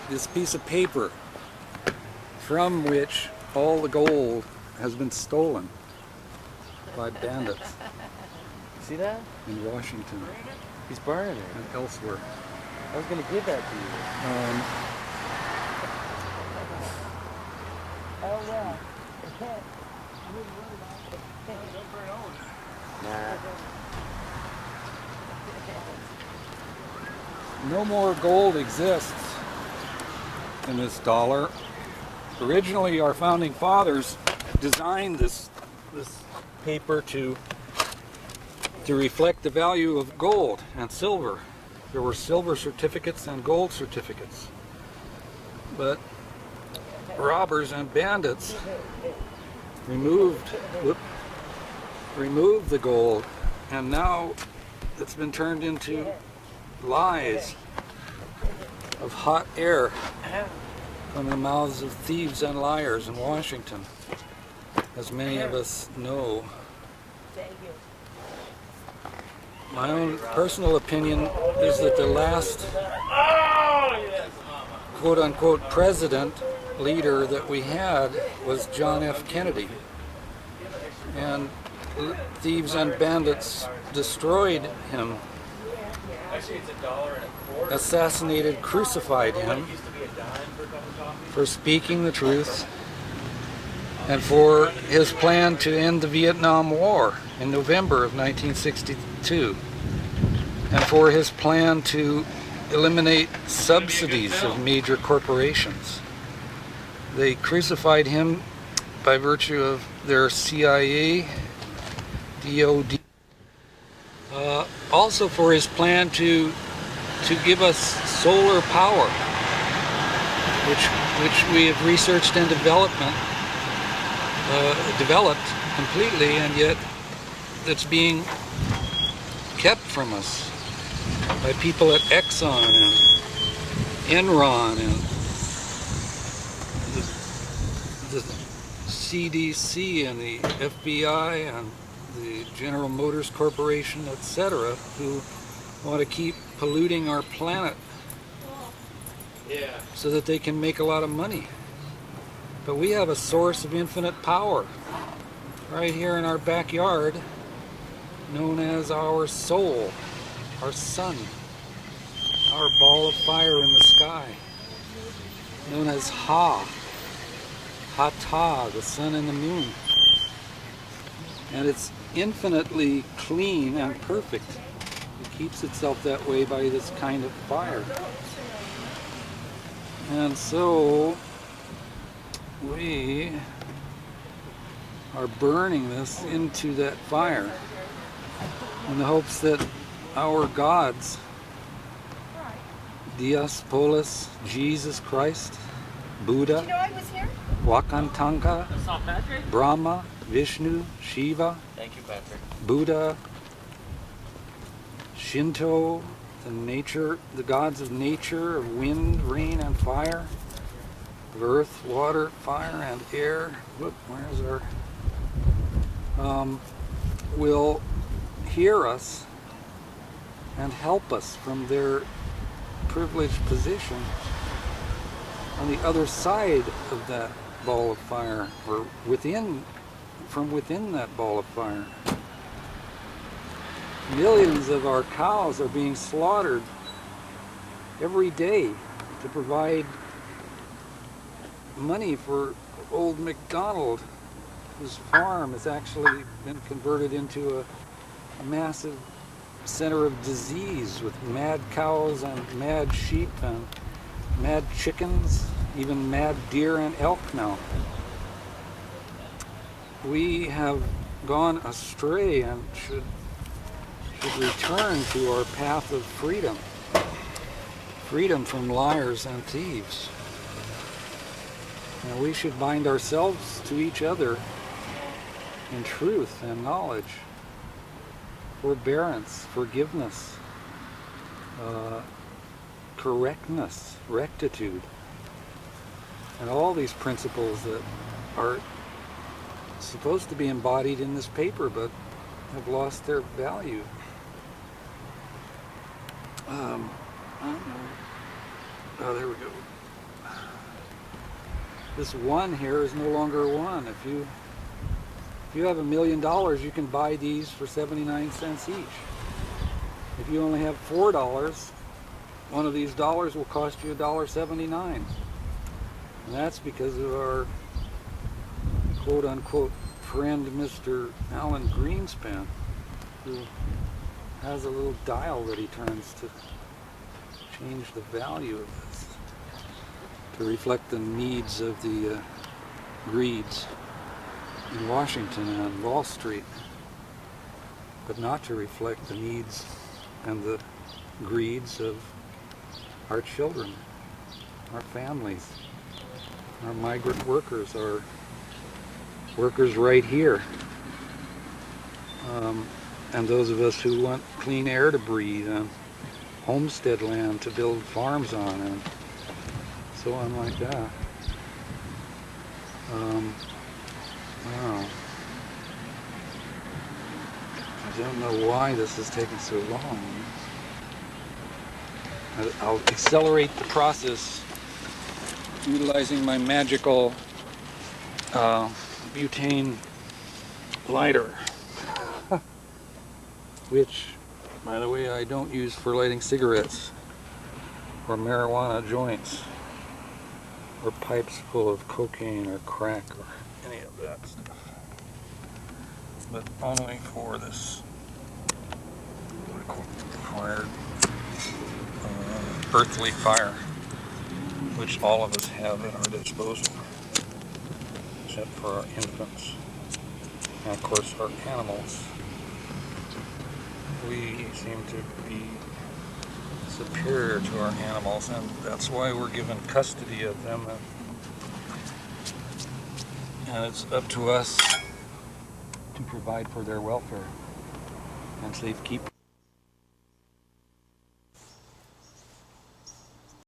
this piece of paper from which all the gold has been stolen by bandits See that? in Washington He's burning it. and elsewhere. I was gonna give that to you. Oh well. Nah. No more gold exists in this dollar. Originally, our founding fathers designed this paper to reflect the value of gold and silver. There were silver certificates and gold certificates. But robbers and bandits removed the gold, and now it's been turned into lies of hot air from the mouths of thieves and liars in Washington, as many of us know. My own personal opinion is that the last quote-unquote president leader that we had was John F. Kennedy. And thieves and bandits destroyed him, assassinated, crucified him for speaking the truth and for his plan to end the Vietnam War in November of 1962, and for his plan to eliminate subsidies of major corporations. They crucified him by virtue of their CIA, DOD, also for his plan to give us solar power, which we have researched and developed completely, and yet that's being kept from us by people at Exxon and Enron and the CDC and the FBI and the General Motors Corporation, etc., who want to keep polluting our planet so that they can make a lot of money. But we have a source of infinite power right here in our backyard, known as our soul, our sun, our ball of fire in the sky, known as Hata, the sun and the moon. And it's infinitely clean and perfect. It keeps itself that way by this kind of fire. And so we are burning this into that fire in the hopes that our gods, Dios, Polis, Jesus Christ, Buddha, Wakantanka, Brahma, Vishnu, Shiva, Thank you, Patrick. Buddha, Shinto, the gods of nature, of wind, rain, and fire, of earth, water, fire, and air. Whoop, where's our? Will hear us and help us from their privileged position on the other side of that ball of fire, or from within that ball of fire. Millions of our cows are being slaughtered every day to provide money for old MacDonald, whose farm has actually been converted into a massive center of disease with mad cows and mad sheep and mad chickens, even mad deer and elk now. We have gone astray and should return to our path of freedom. Freedom from liars and thieves. And we should bind ourselves to each other in truth and knowledge, forbearance, forgiveness, correctness, rectitude, and all these principles that are supposed to be embodied in this paper but have lost their value. I don't know. Oh, there we go. This one here is no longer a one. If you have $1 million, you can buy these for 79 cents each. If you only have $4, one of these dollars will cost you $1.79. And that's because of our quote-unquote friend, Mr. Alan Greenspan, who has a little dial that he turns to change the value of this, to reflect the needs of the greeds in Washington and Wall Street, but not to reflect the needs and the greeds of our children, our families, our migrant workers, our workers right here, and those of us who want clean air to breathe and homestead land to build farms on and so on like that. Wow. I don't know why this is taking so long. I'll accelerate the process utilizing my magical butane lighter, which, by the way, I don't use for lighting cigarettes or marijuana joints or pipes full of cocaine or crack or any of that stuff, but only for this required earthly fire, which all of us have at our disposal, except for our infants and, of course, our animals. We seem to be superior to our animals, and that's why we're given custody of them, and it's up to us to provide for their welfare and safekeeping.